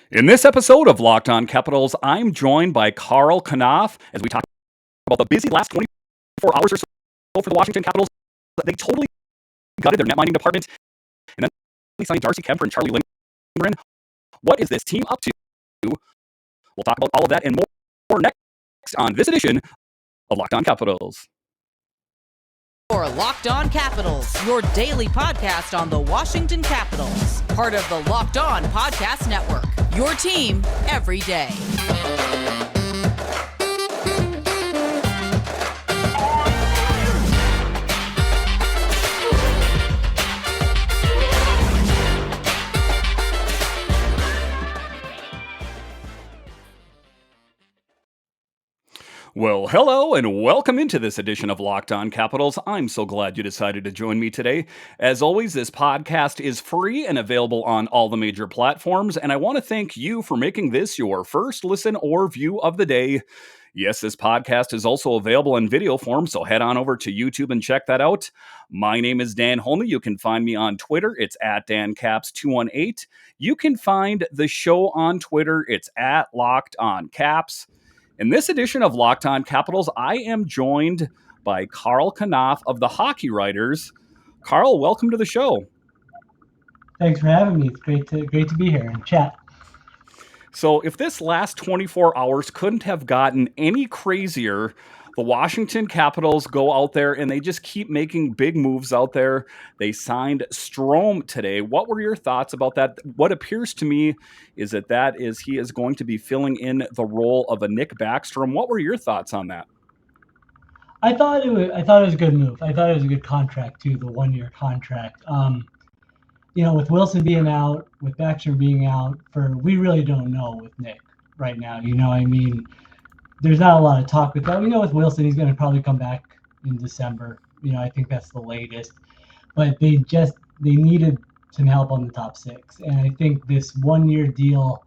In this episode of Locked On Capitals, I'm joined by Carl Knopf as we talk about the busy last 24 hours or so for the Washington Capitals. They totally gutted their net mining department, and then they signed Darcy Kuemper and Charlie Lindgren. What is this team up to? We'll talk about all of that and more next on this edition of Locked On Capitals. For Locked On Capitals, your daily podcast on the Washington Capitals. Part of the Locked On Podcast Network. Your team every day. Well, hello and welcome into this edition of Locked On Capitals. I'm so glad you decided to join me today. As always, this podcast is free and available on all the major platforms, and I want to thank you for making this your first listen or view of the day. Yes, this podcast is also available in video form, so head on over to YouTube and check that out. My name is Dan Holney. You can find me on Twitter. It's at DanCaps218. You can find the show on Twitter. It's at Locked On Caps. In this edition of Locked On Capitals, I am joined by Carl Knopf of the Hockey Writers. Carl, welcome to the show. Thanks for having me. It's great to be here and chat. So if this last 24 hours couldn't have gotten any crazier, the Washington Capitals go out there and they just keep making big moves out there. They signed Strome today. What were your thoughts about that? What appears to me is that he is going to be filling in the role of a Nick Backstrom. What were your thoughts on that? I thought it was a good move. I thought it was a good contract too, the 1-year contract. With Wilson being out, with Backstrom being out, we really don't know with Nick right now. There's not a lot of talk with that. We know with Wilson, he's going to probably come back in December. I think that's the latest. But they needed some help on the top six. And I think this 1-year deal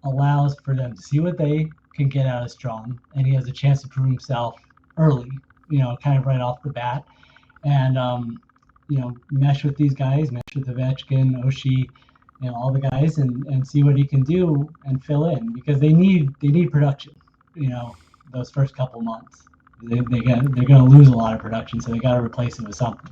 allows for them to see what they can get out of Strome. And he has a chance to prove himself early, kind of right off the bat. And, mesh with these guys, mesh with Ovechkin, Oshie, all the guys and see what he can do and fill in because they need production. Those first couple months, they're going to lose a lot of production, so they got to replace it with something.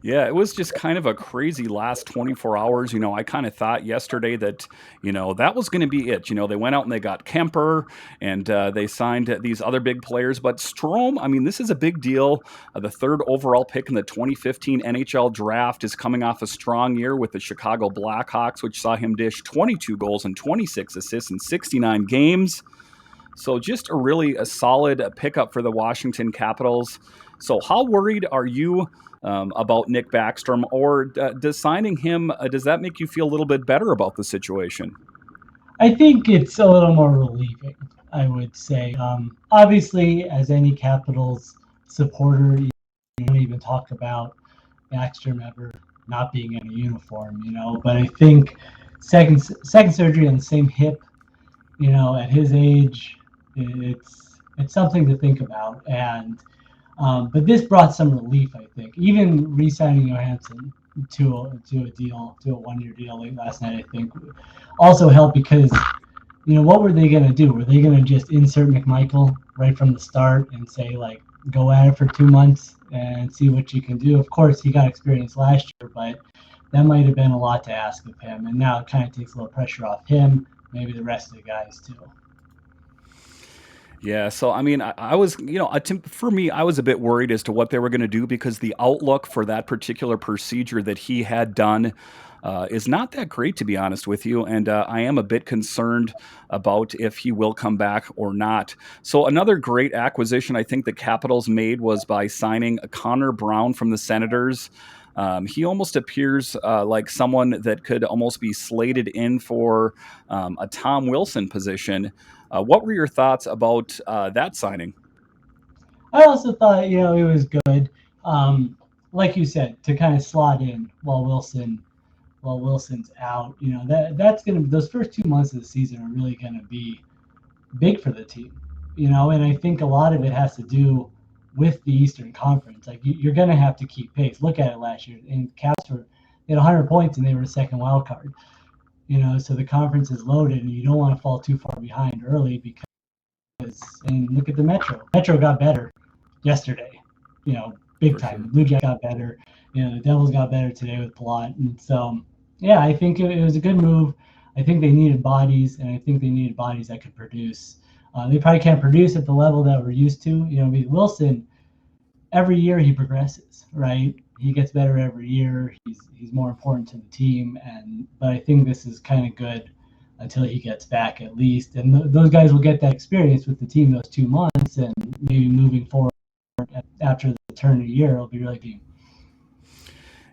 Yeah, it was just kind of a crazy last 24 hours. I kind of thought yesterday that, that was going to be it. They went out and they got Kuemper and they signed these other big players. But Strome, this is a big deal. The third overall pick in the 2015 NHL draft is coming off a strong year with the Chicago Blackhawks, which saw him dish 22 goals and 26 assists in 69 games. So just a solid pickup for the Washington Capitals. So how worried are you about Nick Backstrom, or does signing him, does that make you feel a little bit better about the situation? I think it's a little more relieving, I would say. Obviously, as any Capitals supporter, you don't even talk about Backstrom ever not being in a uniform, But I think second surgery on the same hip, at his age, it's something to think about. And but this brought some relief, I think. Even re-signing Johansson to a 1-year deal late last night, I think, also helped because, what were they going to do? Were they going to just insert McMichael right from the start and say, go at it for 2 months and see what you can do? Of course, he got experience last year, but that might have been a lot to ask of him. And now it kind of takes a little pressure off him, maybe the rest of the guys too. Yeah, so I was, for me, I was a bit worried as to what they were going to do because the outlook for that particular procedure that he had done is not that great, to be honest with you. And I am a bit concerned about if he will come back or not. So another great acquisition I think the Capitals made was by signing Connor Brown from the Senators. He almost appears like someone that could almost be slated in for a Tom Wilson position. What were your thoughts about that signing? I also thought, it was good. Like you said, to kind of slot in while Wilson's out. That's gonna those first 2 months of the season are really gonna be big for the team. And I think a lot of it has to do with the Eastern Conference. You're gonna have to keep pace. Look at it last year, and Caps they had 100 points and they were a second wild card. So the conference is loaded, and you don't want to fall too far behind early because. And look at the Metro. Metro got better yesterday, big For time. sure. Blue Jays got better. The Devils got better today with Palat. And so, yeah, I think it was a good move. I think they needed bodies, and I think they needed bodies that could produce. They probably can't produce at the level that we're used to. Because Wilson, every year he progresses, right? He gets better every year. He's more important to the team, but I think this is kind of good until he gets back at least. And those guys will get that experience with the team those 2 months, and maybe moving forward after the turn of the year, it'll be really good.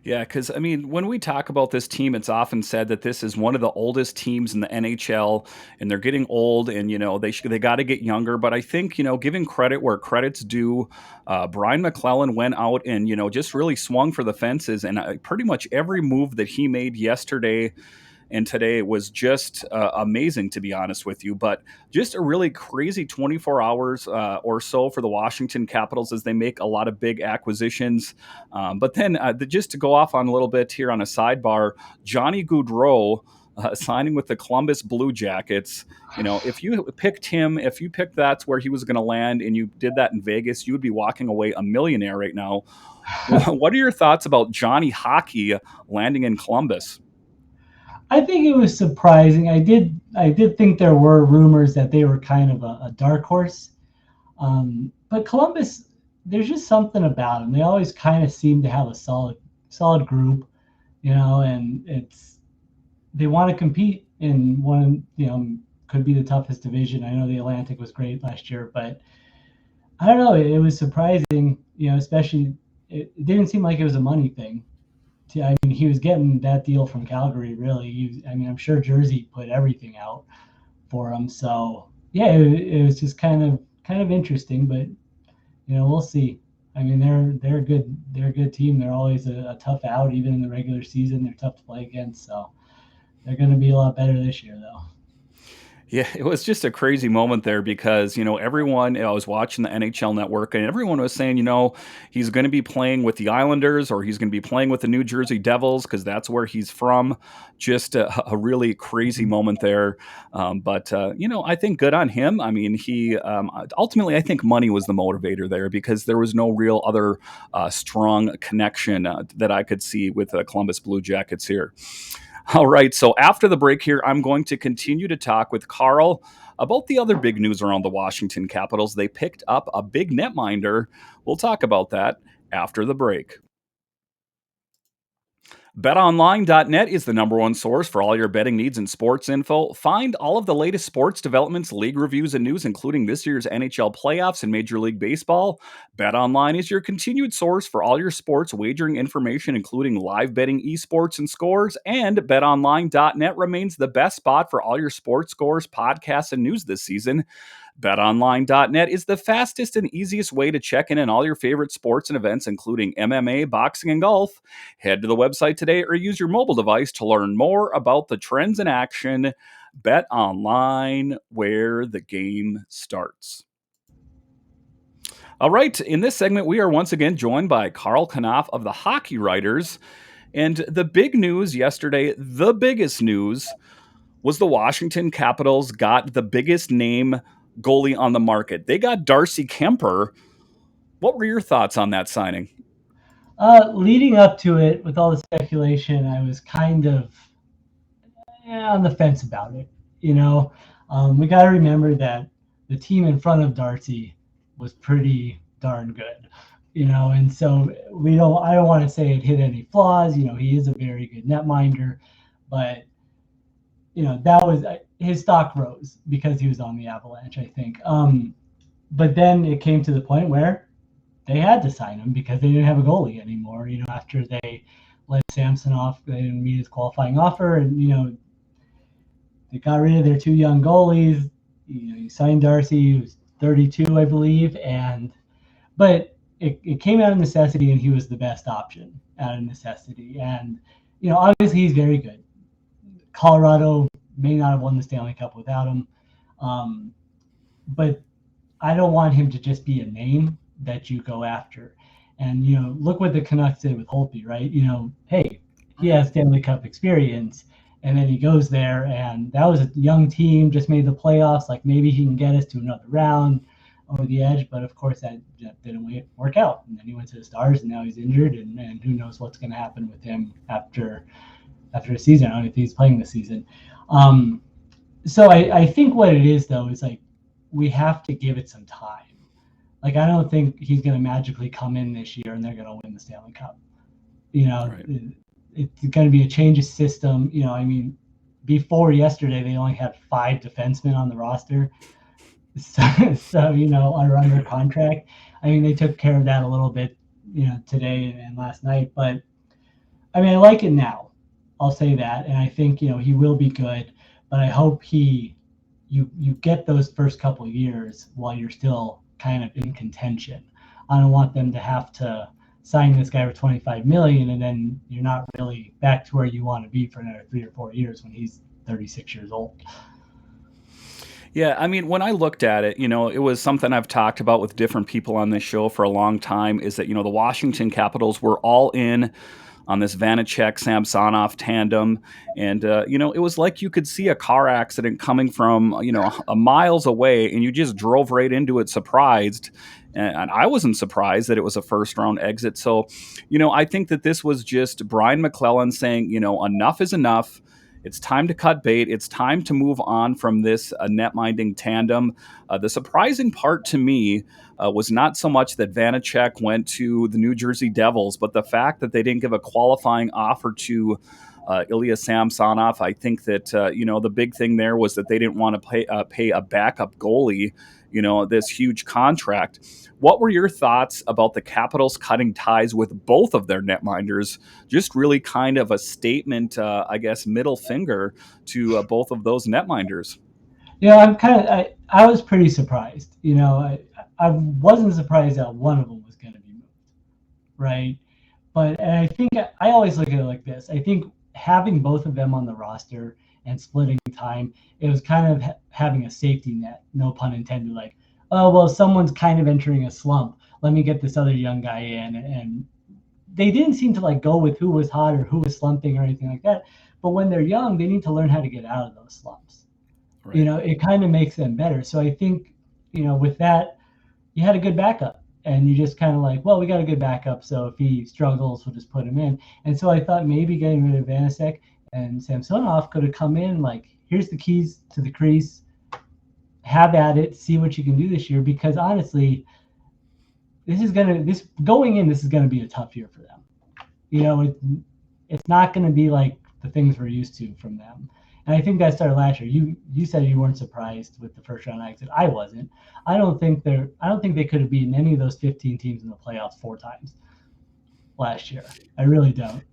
Yeah, because I mean, when we talk about this team, it's often said that this is one of the oldest teams in the NHL, and they're getting old, and they got to get younger. But I think giving credit where credit's due, Brian Maclellan went out and just really swung for the fences, and pretty much every move that he made yesterday and today was just amazing, to be honest with you. But just a really crazy 24 hours or so for the Washington Capitals as they make a lot of big acquisitions. But then just to go off on a little bit here on a sidebar, Johnny Gaudreau signing with the Columbus Blue Jackets. If you picked him, if you picked that's where he was going to land and you did that in Vegas, you would be walking away a millionaire right now. What are your thoughts about Johnny Hockey landing in Columbus? I think it was surprising. I did think there were rumors that they were kind of a dark horse. But Columbus, there's just something about them. They always kind of seem to have a solid group, and they want to compete in one, could be the toughest division. I know the Atlantic was great last year, but I don't know. It was surprising, especially it didn't seem like it was a money thing. I mean, he was getting that deal from Calgary, really. I'm sure Jersey put everything out for him. So yeah, it was just kind of interesting, but we'll see. I mean, they're good. They're a good team. They're always a tough out, even in the regular season. They're tough to play against. So they're going to be a lot better this year, though. Yeah, it was just a crazy moment there because, everyone, I was watching the NHL Network and everyone was saying, he's going to be playing with the Islanders or he's going to be playing with the New Jersey Devils because that's where he's from. Just a really crazy moment there. But I think good on him. I mean, he ultimately, I think money was the motivator there because there was no real other strong connection that I could see with the Columbus Blue Jackets here. All right, so after the break here, I'm going to continue to talk with Carl about the other big news around the Washington Capitals. They picked up a big netminder. We'll talk about that after the break. BetOnline.net is the number one source for all your betting needs and sports info. Find all of the latest sports developments, league reviews, and news, including this year's NHL playoffs and Major League Baseball. BetOnline is your continued source for all your sports wagering information, including live betting, esports, and scores. And BetOnline.net remains the best spot for all your sports scores, podcasts, and news this season. BetOnline.net is the fastest and easiest way to check in on all your favorite sports and events, including MMA, boxing, and golf. Head to the website today or use your mobile device to learn more about the trends in action. Bet online, where the game starts. All right, in this segment, we are once again joined by Carl Knopf of the Hockey Writers. And the big news yesterday, the biggest news, was the Washington Capitals got the biggest name goalie on the market. They got Darcy Kuemper. What were your thoughts on that signing? Leading up to it, with all the speculation, I was kind of on the fence about it. We got to remember that the team in front of Darcy was pretty darn good. And so I don't want to say it hit any flaws. He is a very good netminder, but that was his stock rose because he was on the Avalanche, I think. But then it came to the point where they had to sign him because they didn't have a goalie anymore. After they let Samson off, they didn't meet his qualifying offer, and they got rid of their two young goalies. You signed Darcy, who was 32, I believe, but it came out of necessity, and he was the best option out of necessity. And obviously he's very good. Colorado may not have won the Stanley Cup without him, but I don't want him to just be a name that you go after. And look what the Canucks did with Holtby, right? Hey, he has Stanley Cup experience, And then he goes there, and that was a young team, just made the playoffs. Like maybe he can get us to another round over the edge, but of course that didn't work out. And then he went to the Stars, and now he's injured, and who knows what's going to happen with him after the season. I don't know if he's playing this season. So I think what it is, though, is like we have to give it some time. Like I don't think he's going to magically come in this year and they're going to win the Stanley Cup. Right. It's going to be a change of system. I mean, before yesterday, they only had 5 defensemen on the roster. So are under contract. I mean, they took care of that a little bit, today and last night. But I mean, I like it now. I'll say that, and I think he will be good. But I hope you get those first couple of years while you're still kind of in contention. I don't want them to have to sign this guy for $25 million and then you're not really back to where you want to be for another 3 or 4 years when he's 36 years old. Yeah, I mean, when I looked at it, it was something I've talked about with different people on this show for a long time, is that, the Washington Capitals were all in on this Vanecek-Samsonov tandem. And, it was like you could see a car accident coming from, a miles away, and you just drove right into it surprised. And I wasn't surprised that it was a first-round exit. So, I think that this was just Brian Maclellan saying, enough is enough. It's time to cut bait. It's time to move on from this net-minding tandem. The surprising part to me was not so much that Vanecek went to the New Jersey Devils, but the fact that they didn't give a qualifying offer to Ilya Samsonov. I think that, the big thing there was that they didn't want to pay a backup goalie, this huge contract. What were your thoughts about the Capitals cutting ties with both of their netminders? Just really kind of a statement, I guess, middle finger to both of those netminders. I was pretty surprised. I wasn't surprised that one of them was going to be moved, right? But I think I always look at it like this. I think having both of them on the roster and splitting time, it was kind of having a safety net, no pun intended. Like, oh, well, someone's kind of entering a slump. Let me get this other young guy in. And they didn't seem to go with who was hot or who was slumping or anything like that. But when they're young, they need to learn how to get out of those slumps. Right. It kind of makes them better. So I think, with that, you had a good backup. And you just kind of well, we got a good backup. So if he struggles, we'll just put him in. And so I thought maybe getting rid of Vanecek and Samsonov could have come in here's the keys to the crease. Have at it, see what you can do this year, because honestly, this is going to be a tough year for them. It's not going to be like the things we're used to from them. And I think that started last year. You said you weren't surprised with the first round exit. I wasn't. I don't think they could have beaten any of those 15 teams in the playoffs 4 times last year. I really don't.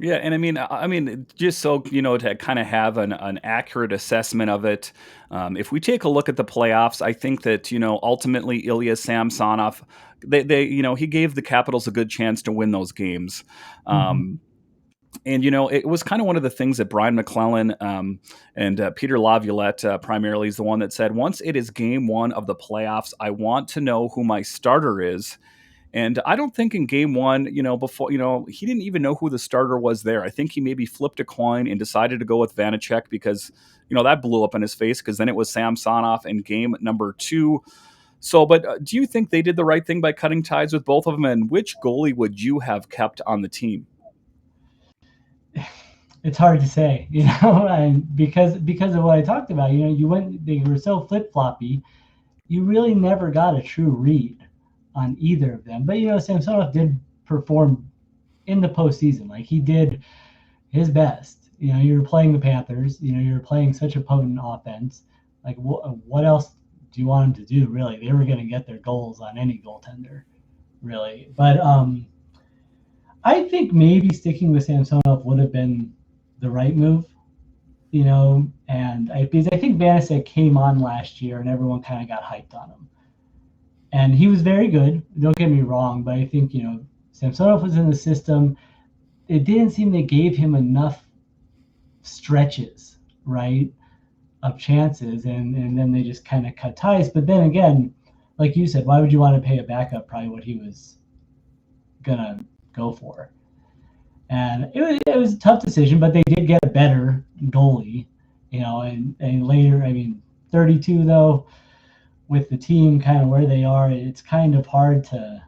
Yeah, and I mean, just so to kind of have an accurate assessment of it, if we take a look at the playoffs, I think that ultimately Ilya Samsonov, they he gave the Capitals a good chance to win those games, and it was kind of one of the things that Brian Maclellan and Peter Laviolette primarily is the one that said, once it is game 1 of the playoffs, I want to know who my starter is. And I don't think in game 1, before, he didn't even know who the starter was there. I think he maybe flipped a coin and decided to go with Vanecek because, that blew up in his face, because then it was Samsonov in game number 2. So, but do you think they did the right thing by cutting ties with both of them? And which goalie would you have kept on the team? It's hard to say, and because of what I talked about, they were so flip-floppy, you really never got a true read on either of them. But Samsonov did perform in the postseason. He did his best. You were playing the Panthers. You were playing such a potent offense. What else do you want them to do? Really, they were going to get their goals on any goaltender, really. But I think maybe sticking with Samsonov would have been the right move. Because I think Vanecek came on last year and everyone kind of got hyped on him. And he was very good. Don't get me wrong, but I think, Samsonov was in the system. It didn't seem they gave him enough stretches, right, of chances. And then they just kind of cut ties. But then again, like you said, why would you want to pay a backup probably what he was going to go for? And it was a tough decision, but they did get a better goalie, and later, 32 though, with the team kind of where they are, it's kind of hard to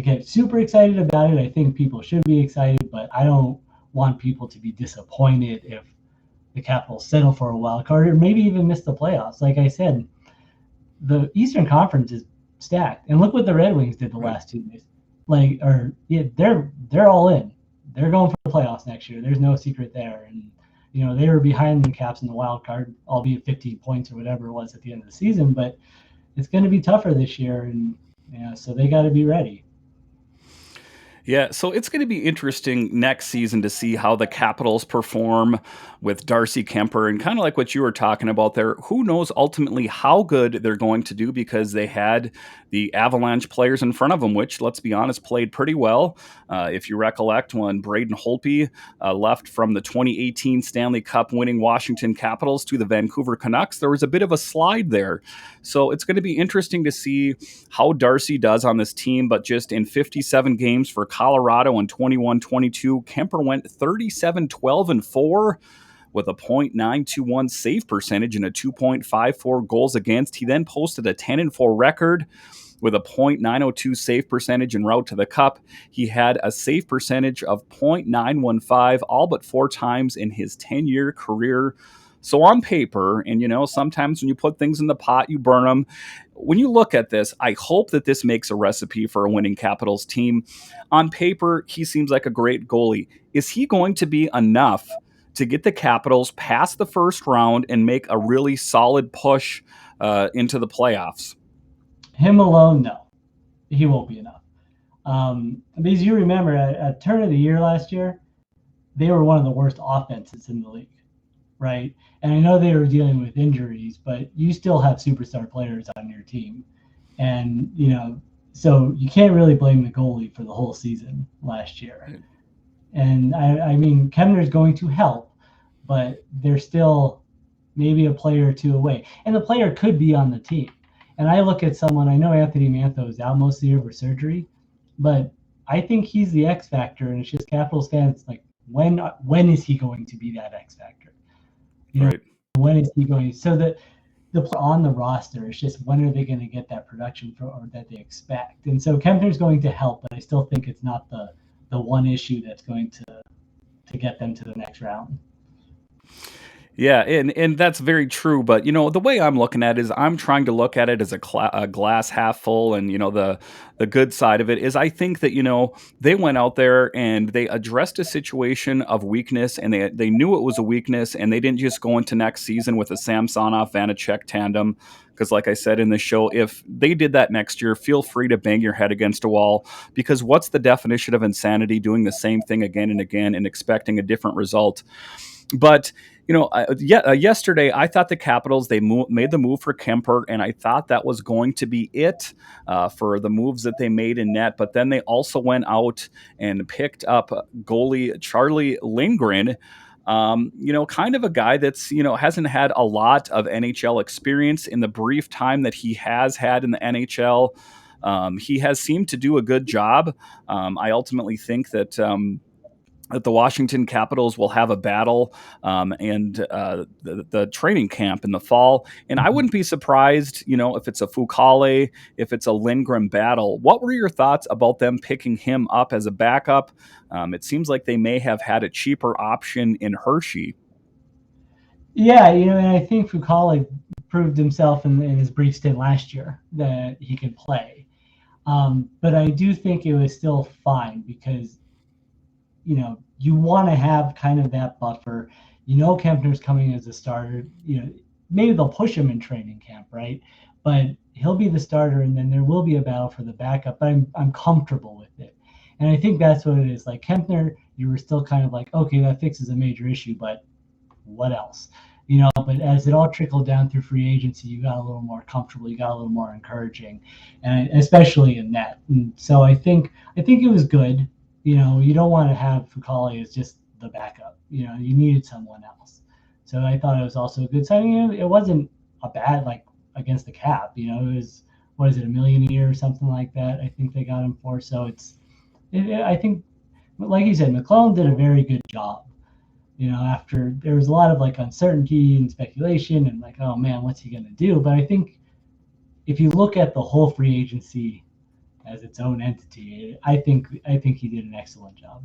get super excited about it. I think people should be excited, but I don't want people to be disappointed if the Capitals settle for a wild card or maybe even miss the playoffs. Like I said, the Eastern Conference is stacked, and look what the Red Wings did the last 2 days. They're all in. They're going for the playoffs next year. There's no secret there. And they were behind the Caps in the wild card, albeit 15 points or whatever it was at the end of the season. But it's going to be tougher this year, and so they got to be ready. Yeah, so it's going to be interesting next season to see how the Capitals perform with Darcy Kuemper, and kind of like what you were talking about there. Who knows ultimately how good they're going to do, because they had the Avalanche players in front of them, which, let's be honest, played pretty well. If you recollect, when Braden Holtby left from the 2018 Stanley Cup winning Washington Capitals to the Vancouver Canucks, there was a bit of a slide there. So it's going to be interesting to see how Darcy does on this team. But just in 57 games for Colorado in 21-22, Kuemper went 37-12-4 with a .921 save percentage and a 2.54 goals against. He then posted a 10-4 record with a .902 save percentage en route to the Cup. He had a save percentage of .915 all but 4 times in his 10-year career. So on paper, and sometimes when you put things in the pot, you burn them. When you look at this, I hope that this makes a recipe for a winning Capitals team. On paper, he seems like a great goalie. Is he going to be enough to get the Capitals past the first round and make a really solid push into the playoffs? Him alone, no. He won't be enough. Because you remember, at turn of the year last year, they were one of the worst offenses in the league, right? And I know they were dealing with injuries, but you still have superstar players on your team. And, so you can't really blame the goalie for the whole season last year. Right. And Kemner's going to help, but they're still maybe a player or two away. And the player could be on the team. And I look at someone, I know Anthony Mantha is out most of the year for surgery, but I think he's the X factor. And it's just Capitals fans, like, when is he going to be that X factor? Right. When is he going? So the player on the roster is just, when are they going to get that production or that they expect? And so Kempner's going to help, but I still think it's not the one issue that's going to get them to the next round. Yeah, and that's very true. But, the way I'm looking at it is I'm trying to look at it as a glass half full. And, the good side of it is I think that, they went out there and they addressed a situation of weakness, and they knew it was a weakness, and they didn't just go into next season with a Samsonov-Vanacek tandem. Because like I said in the show, if they did that next year, feel free to bang your head against a wall, because what's the definition of insanity, doing the same thing again and again and expecting a different result? But, yesterday I thought the Capitals, they made the move for Kuemper, and I thought that was going to be it for the moves that they made in net. But then they also went out and picked up goalie Charlie Lindgren, kind of a guy that's, hasn't had a lot of NHL experience. In the brief time that he has had in the NHL, he has seemed to do a good job. I ultimately think that the Washington Capitals will have a battle and the training camp in the fall. And I wouldn't be surprised, if it's a Fucale, if it's a Lindgren battle. What were your thoughts about them picking him up as a backup? It seems like they may have had a cheaper option in Hershey. Yeah, and I think Fucale proved himself in his brief stint last year that he can play. But I do think it was still fine, because you want to have kind of that buffer. Kempner's coming as a starter. Maybe they'll push him in training camp, right? But he'll be the starter, and then there will be a battle for the backup. But I'm comfortable with it, and I think that's what it is. Like Kempner, you were still kind of like, okay, that fixes a major issue, but what else? But as it all trickled down through free agency, you got a little more comfortable, you got a little more encouraging, and especially in that. And so I think it was good. You don't want to have Fucale as just the backup. You needed someone else. So I thought it was also a good signing. It wasn't a bad, like, against the cap. It was, $1 million a year or something like that, I think they got him for. So I think like you said, McClellan did a very good job. After there was a lot of like uncertainty and speculation and like, oh man, what's he going to do? But I think if you look at the whole free agency as its own entity, I think he did an excellent job.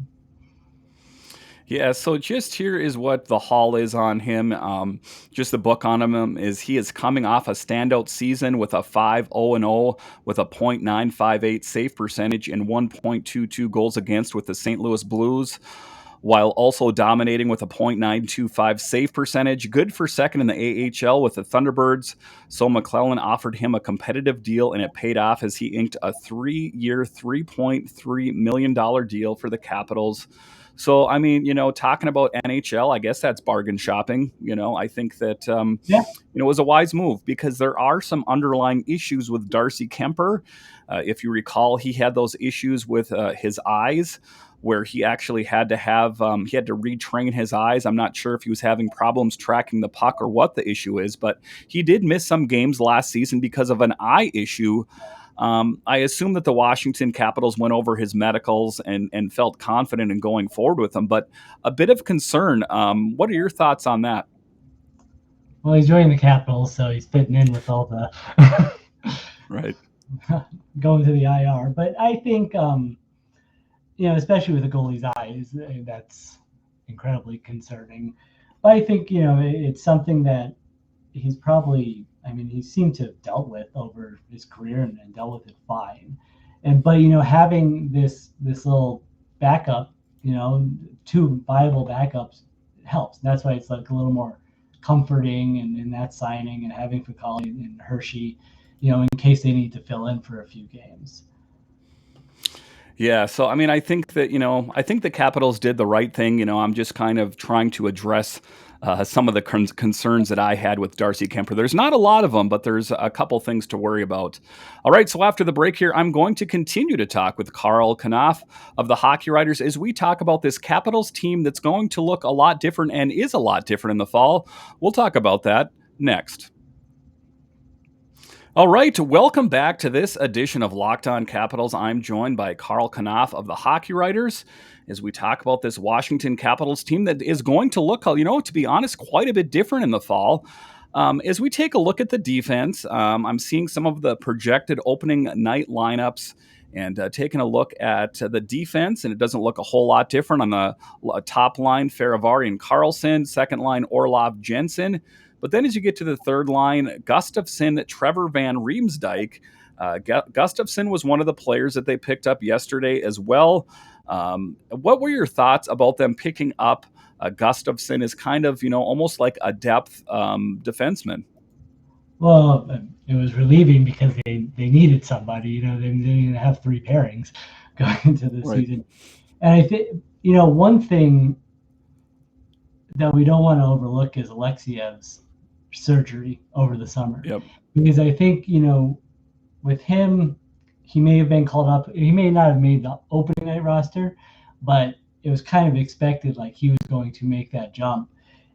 Yeah, so just here is what the haul is on him. Just the book on him is he is coming off a standout season with a 5-0-0 with a .958 save percentage and 1.22 goals against with the St. Louis Blues, while also dominating with a .925 save percentage. Good for second in the AHL with the Thunderbirds. So Maclellan offered him a competitive deal, and it paid off as he inked a 3-year, $3.3 million deal for the Capitals. So, I mean, talking about NHL, I guess that's bargain shopping. I think that, Yeah. it was a wise move because there are some underlying issues with Darcy Kuemper. If you recall, he had those issues with his eyes where he actually had to retrain his eyes. I'm not sure if he was having problems tracking the puck or what the issue is, but he did miss some games last season because of an eye issue. I assume that the Washington Capitals went over his medicals and felt confident in going forward with him, but a bit of concern. What are your thoughts on that? Well, he's joining the Capitals, so he's fitting in with all the right going to the IR. But I think, especially with the goalie's eyes, that's incredibly concerning. But I think, it's something that he's probably, he seemed to have dealt with over his career and dealt with it fine. But having this little backup, two viable backups helps. That's why it's like a little more comforting in that signing and having Fucali and Hershey, in case they need to fill in for a few games. Yeah, so I think that I think the Capitals did the right thing. I'm just kind of trying to address some of the concerns that I had with Darcy Kuemper. There's not a lot of them, but there's a couple things to worry about. All right, so after the break here, I'm going to continue to talk with Karl Knopf of the Hockey Writers as we talk about this Capitals team that's going to look a lot different and is a lot different in the fall. We'll talk about that next. All right, welcome back to this edition of Locked On Capitals. I'm joined by Karl Knopf of the Hockey Writers as we talk about this Washington Capitals team that is going to look, to be honest, quite a bit different in the fall. As we take a look at the defense, I'm seeing some of the projected opening night lineups and taking a look at the defense, and it doesn't look a whole lot different on the top line, Faravari and Carlson, second line, Orlov, Jensen. But then as you get to the third line, Gustafsson, Trevor Van Riemsdyk. Gustafsson was one of the players that they picked up yesterday as well. What were your thoughts about them picking up Gustafsson as kind of, almost like a depth defenseman? Well, it was relieving because they needed somebody. They didn't have three pairings going into the season. And I think, one thing that we don't want to overlook is Alexiev's surgery over the summer. Yep. Because I think, with him, he may have been called up. He may not have made the opening night roster, but it was kind of expected like he was going to make that jump.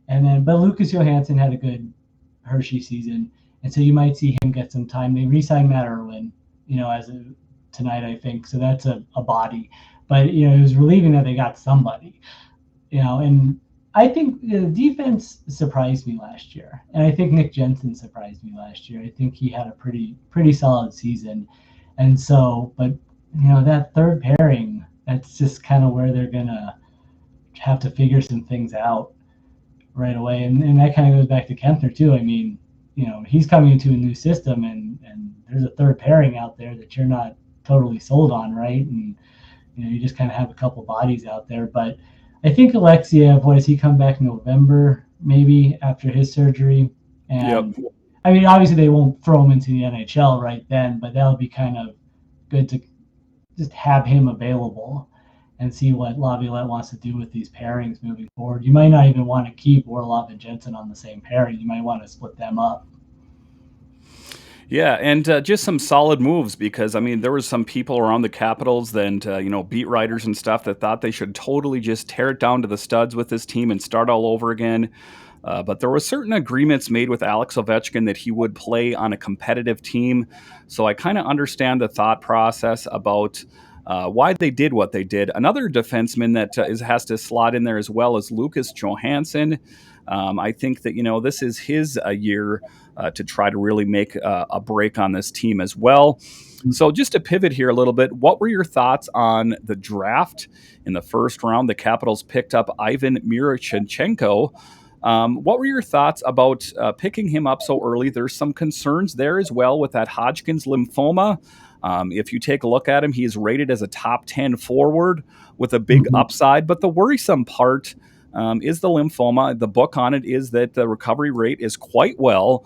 But Lucas Johansson had a good Hershey season, and so you might see him get some time. They re-signed Matt Irwin, tonight, I think. So that's a body. But, it was relieving that they got somebody, and I think the defense surprised me last year, and I think Nick Jensen surprised me last year. I think he had a pretty solid season, and so, but that third pairing, that's just kind of where they're gonna have to figure some things out right away, and that kind of goes back to Kempner too. He's coming into a new system, and there's a third pairing out there that you're not totally sold on, right? And you just kind of have a couple bodies out there, but I think Alexiev, what does he come back in November, maybe after his surgery? And Yep. Obviously they won't throw him into the NHL right then, but that'll be kind of good to just have him available and see what Laviolette wants to do with these pairings moving forward. You might not even want to keep Orlov and Jensen on the same pairing. You might want to split them up. Yeah, and just some solid moves because, there was some people around the Capitals and, beat writers and stuff that thought they should totally just tear it down to the studs with this team and start all over again. But there were certain agreements made with Alex Ovechkin that he would play on a competitive team. So I kind of understand the thought process about why they did what they did. Another defenseman that has to slot in there as well is Lucas Johansson. I think that, this is his year to try to really make a break on this team as well. So just to pivot here a little bit, what were your thoughts on the draft in the first round? The Capitals picked up Ivan Miroshnichenko. What were your thoughts about picking him up so early? There's some concerns there as well with that Hodgkin's lymphoma. If you take a look at him, he is rated as a top 10 forward with a big upside. But the worrisome part is the lymphoma. The book on it is that the recovery rate is quite well.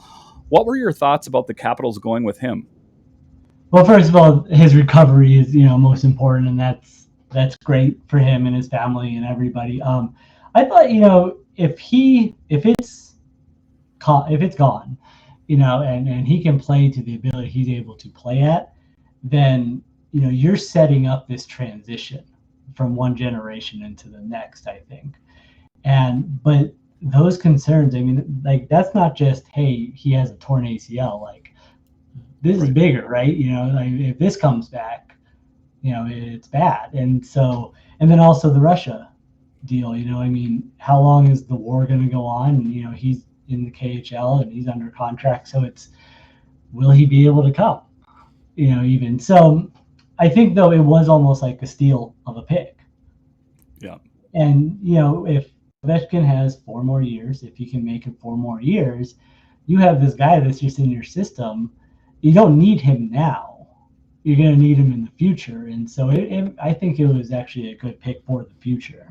What were your thoughts about the Capitals going with him? Well, first of all, his recovery is, most important, and that's great for him and his family and everybody. I thought, if it's gone, and he can play to the ability he's able to play at, then you're setting up this transition from one generation into the next, I think. But those concerns, that's not just, hey, he has a torn ACL, like this is bigger, right? If this comes back, it's bad. And then also the Russia deal, how long is the war going to go on? And, he's in the KHL and he's under contract. So will he be able to come? Even so, I think though it was almost like a steal of a pick. Yeah. And, if Ovechkin has 4 more years, if you can make it 4 more years, you have this guy that's just in your system. You don't need him now. You're going to need him in the future. And so I think it was actually a good pick for the future.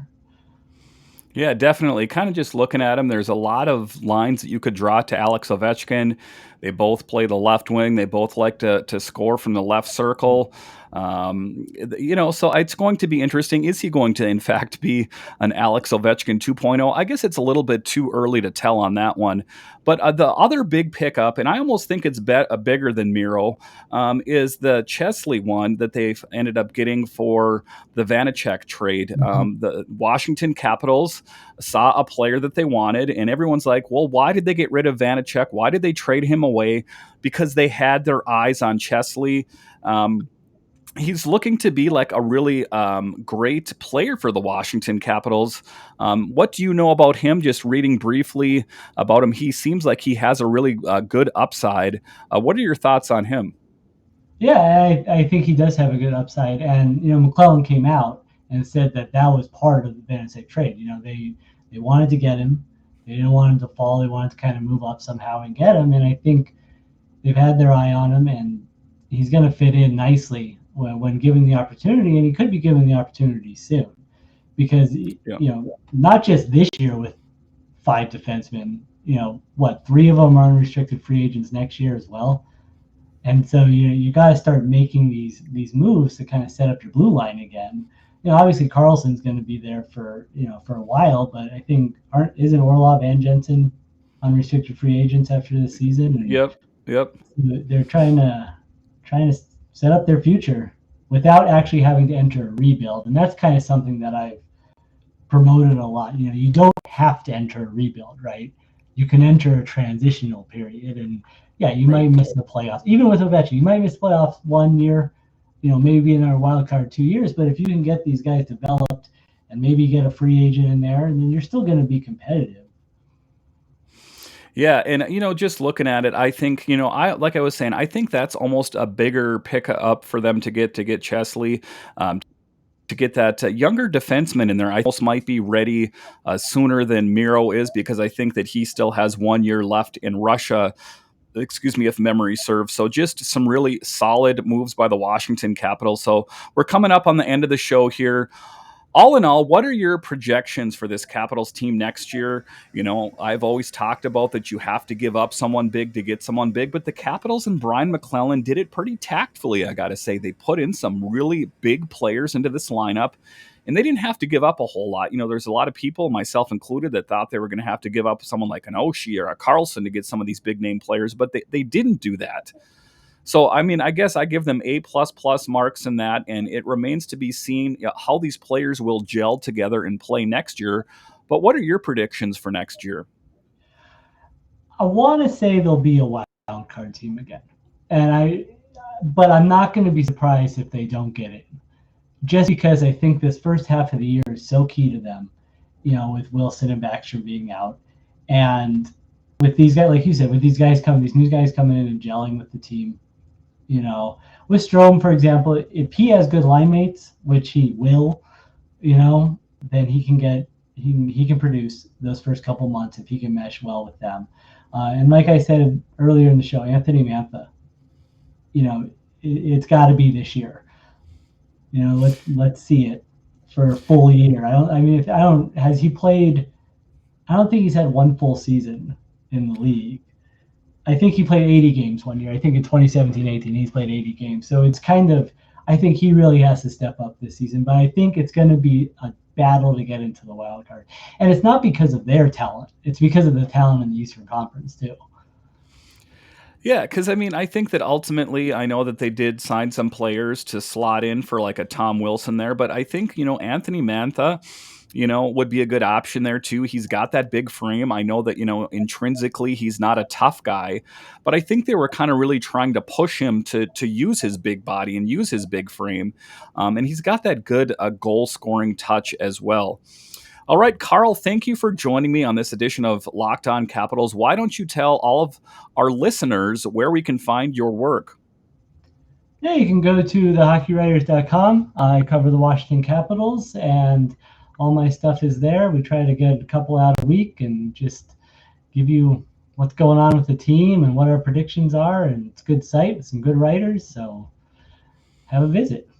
Yeah, definitely. Kind of just looking at him, there's a lot of lines that you could draw to Alex Ovechkin. They both play the left wing. They both like to score from the left circle. So it's going to be interesting. Is he going to, in fact, be an Alex Ovechkin 2.0? I guess it's a little bit too early to tell on that one. But the other big pickup, and I almost think it's bigger than Miro, is the Chesley one that they've ended up getting for the Vanacek trade. The Washington Capitals saw a player that they wanted, and everyone's like, well, why did they get rid of Vanacek? Why did they trade him away? Because they had their eyes on Chesley. He's looking to be like a really great player for the Washington Capitals. What do you know about him? Just reading briefly about him, he seems like he has a really good upside. What are your thoughts on him? Yeah, I think he does have a good upside. And, Maclellan came out and said that was part of the Vanacek trade. They wanted to get him. They didn't want him to fall. They wanted to kind of move up somehow and get him. And I think they've had their eye on him, and he's going to fit in nicely when given the opportunity, and he could be given the opportunity soon, because not just this year with 5 defensemen, 3 of them are unrestricted free agents next year as well, and so you got to start making these moves to kind of set up your blue line again. Obviously Carlson's going to be there for a while, but I think isn't Orlov and Jensen unrestricted free agents after this season? And Yep. They're trying to set up their future without actually having to enter a rebuild. And that's kind of something that I've promoted a lot. You don't have to enter a rebuild, right? You can enter a transitional period. And you might miss the playoffs. Even with Ovechkin, you might miss playoffs 1 year, maybe in our wild card 2 years. But if you can get these guys developed and maybe get a free agent in there, and then you're still going to be competitive. Yeah, and just looking at it, I think like I was saying, I think that's almost a bigger pickup for them to get Chesley, to get that younger defenseman in there. I almost might be ready sooner than Miro is, because I think that he still has 1 year left in Russia. Excuse me, if memory serves. So just some really solid moves by the Washington Capitals. So we're coming up on the end of the show here. All in all, what are your projections for this Capitals team next year? I've always talked about that you have to give up someone big to get someone big, but the Capitals and Brian Maclellan did it pretty tactfully, I got to say. They put in some really big players into this lineup, and they didn't have to give up a whole lot. There's a lot of people, myself included, that thought they were going to have to give up someone like an Oshie or a Carlson to get some of these big name players, but they didn't do that. So, I guess I give them A++ marks in that, and it remains to be seen how these players will gel together and play next year. But what are your predictions for next year? I want to say they'll be a wild card team again, but I'm not going to be surprised if they don't get it, just because I think this first half of the year is so key to them, with Wilson and Backstrom being out. And with these guys, like you said, with these new guys coming in and gelling with the team, with Strome, for example, if he has good line mates, which he will, then he can produce those first couple months if he can mesh well with them. And like I said earlier in the show, Anthony Mantha, it's got to be this year. Let's see it for a full year. Has he played? I don't think he's had one full season in the league. I think he played 80 games one year. I think in 2017-18 he's played 80 games. So it's I think he really has to step up this season. But I think it's going to be a battle to get into the wild card. And it's not because of their talent. It's because of the talent in the Eastern Conference too. Yeah, because I think that ultimately, I know that they did sign some players to slot in for like a Tom Wilson there, but I think, Anthony Mantha, would be a good option there too. He's got that big frame. I know that, intrinsically he's not a tough guy, but I think they were kind of really trying to push him to use his big body and use his big frame. And he's got that good goal scoring touch as well. All right, Carl, thank you for joining me on this edition of Locked On Capitals. Why don't you tell all of our listeners where we can find your work? Yeah, you can go to thehockeywriters.com. I cover the Washington Capitals, and all my stuff is there. We try to get a couple out a week and just give you what's going on with the team and what our predictions are. And it's a good site with some good writers, so have a visit.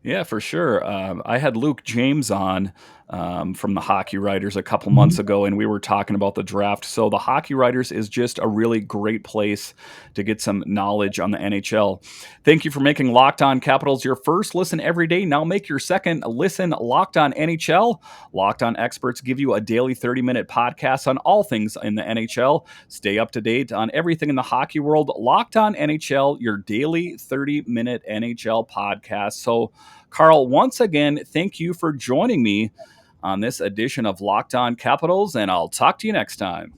Yeah, for sure. I had Luke James on from the Hockey Writers a couple months ago, and we were talking about the draft. So the Hockey Writers is just a really great place to get some knowledge on the NHL. Thank you for making Locked On Capitals your first listen every day. Now make your second listen Locked On NHL. Locked On experts give you a daily 30-minute podcast on all things in the NHL. Stay up to date on everything in the hockey world. Locked On NHL, your daily 30-minute NHL podcast. So, Carl, once again, thank you for joining me on this edition of Locked On Capitals, and I'll talk to you next time.